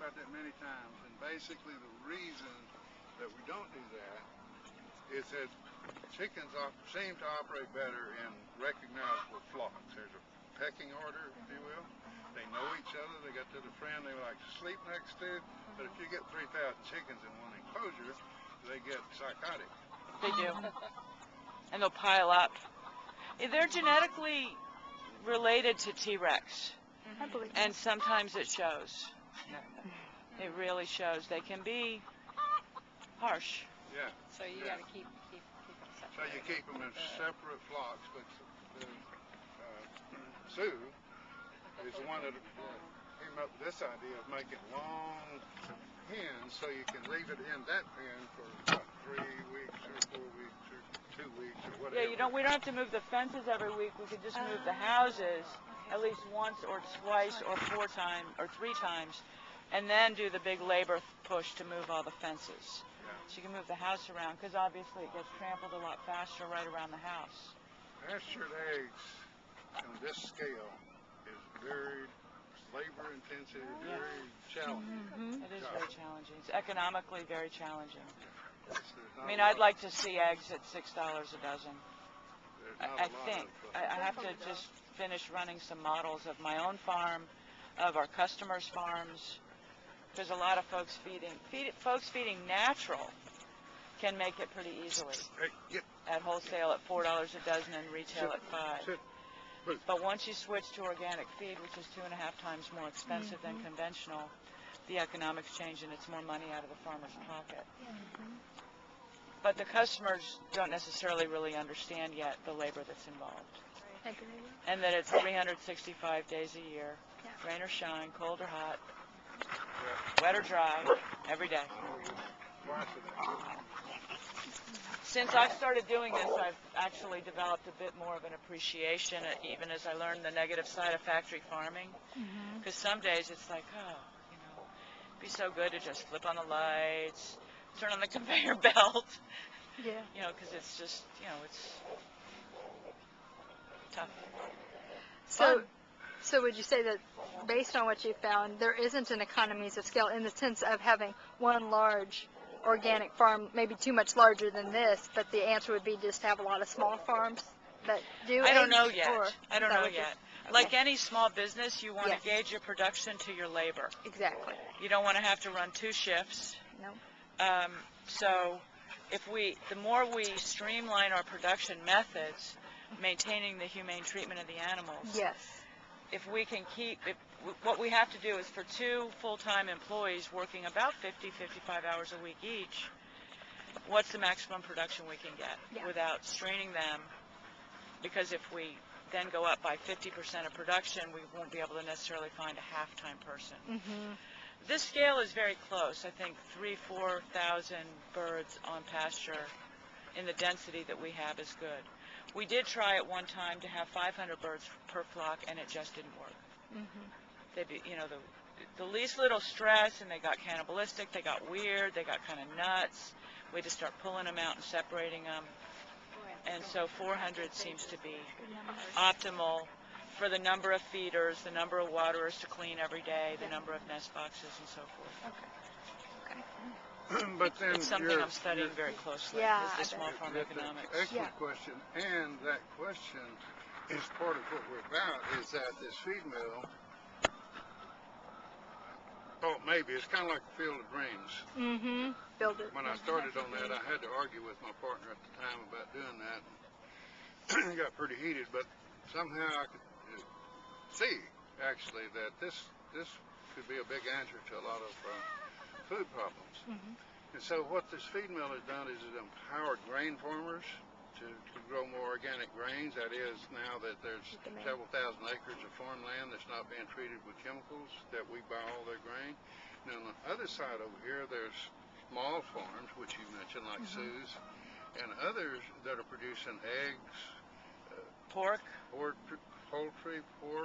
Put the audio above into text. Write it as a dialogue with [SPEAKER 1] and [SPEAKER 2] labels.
[SPEAKER 1] about that many times, and basically the reason that we don't do that is that chickens seem to operate better in recognizable flocks. There's a pecking order, if you will. They know each other. They got the friend they like to sleep next to. But if you get 3,000 chickens in one enclosure, they get psychotic.
[SPEAKER 2] They do. And they'll pile up. They're genetically related to T-Rex.
[SPEAKER 3] I believe
[SPEAKER 2] and sometimes it shows. It really shows. They can be harsh.
[SPEAKER 1] Yeah.
[SPEAKER 3] So you got to keep them separate.
[SPEAKER 1] So you keep them in separate flocks, but Sue is the one that came up with this idea of making long hens so you can leave it in that pen for about 3 weeks or 4 weeks or 2 weeks or whatever.
[SPEAKER 2] Yeah, we don't have to move the fences every week. We could just move the houses at least once or twice or 4 times or 3 times, and then do the big labor push to move all the fences.
[SPEAKER 1] Yeah.
[SPEAKER 2] So you can move the house around, because obviously it gets trampled a lot faster right around the house.
[SPEAKER 1] Pastured eggs on this scale is very labor intensive, very challenging.
[SPEAKER 2] It is very challenging. It's economically very challenging.
[SPEAKER 1] I
[SPEAKER 2] mean, I'd like to see eggs at $6 a dozen. I think. I have to just finish running some models of my own farm, of our customers' farms. There's a lot of folks feeding natural can make it pretty easily at wholesale at $4 a dozen and retail at $5. But once you switch to organic feed, which is 2.5 times more expensive than conventional, the economics change and it's more money out of the farmer's pocket. But the customers don't necessarily really understand yet the labor that's involved. And that it's 365 days a year, rain or shine, cold or hot, wet or dry, every day. Since I've started doing this, I've actually developed a bit more of an appreciation, even as I learned the negative side of factory farming. Because some days it's like, oh, it'd be so good to just flip on the lights, turn on the conveyor belt.
[SPEAKER 3] Yeah.
[SPEAKER 2] Because it's just, it's tough.
[SPEAKER 3] So would you say that based on what you found, there isn't an economies of scale in the sense of having one large organic farm, maybe too much larger than this, but the answer would be just to have a lot of small farms that do
[SPEAKER 2] I don't know
[SPEAKER 3] eggs,
[SPEAKER 2] yet.
[SPEAKER 3] or
[SPEAKER 2] I don't
[SPEAKER 3] is that
[SPEAKER 2] know
[SPEAKER 3] what
[SPEAKER 2] yet.
[SPEAKER 3] you're-
[SPEAKER 2] Like any small business, you want
[SPEAKER 3] Yes.
[SPEAKER 2] to gauge your production to your labor.
[SPEAKER 3] Exactly.
[SPEAKER 2] You don't want to have to run 2 shifts.
[SPEAKER 3] No.
[SPEAKER 2] So the more we streamline our production methods, maintaining the humane treatment of the animals,
[SPEAKER 3] Yes.
[SPEAKER 2] if we can what we have to do is for 2 full-time employees working about 55 hours a week each, what's the maximum production we can get without straining them? Because if we then go up by 50% of production, we won't be able to necessarily find a half-time person. This scale is very close. I think 3,000–4,000 birds on pasture in the density that we have is good. We did try at one time to have 500 birds per flock, and it just didn't work. They'd be, the least little stress, and they got cannibalistic, they got weird, they got kind of nuts. We had to start pulling them out and separating them. And so 400 seems to be optimal for the number of feeders, the number of waterers to clean every day, the number of nest boxes, and so forth.
[SPEAKER 1] But then
[SPEAKER 2] It's something I'm studying very closely, is the small farm economics.
[SPEAKER 1] Excellent question, and that question is part of what we're about, is that this feed mill, maybe, it's kind of like a field of dreams.
[SPEAKER 3] Build it.
[SPEAKER 1] When I started on that, I had to argue with my partner at the time about doing that. It got pretty heated, but somehow I could see, actually, that this could be a big answer to a lot of food problems. And so what this feed mill has done is it empowered grain farmers to grow more organic grains. That is, now that there's several thousand acres of farmland that's not being treated with chemicals, that we buy all their grain. And on the other side over here, there's small farms, which you mentioned, like Sue's, and others that are producing eggs,
[SPEAKER 2] Pork.
[SPEAKER 1] poultry, pork,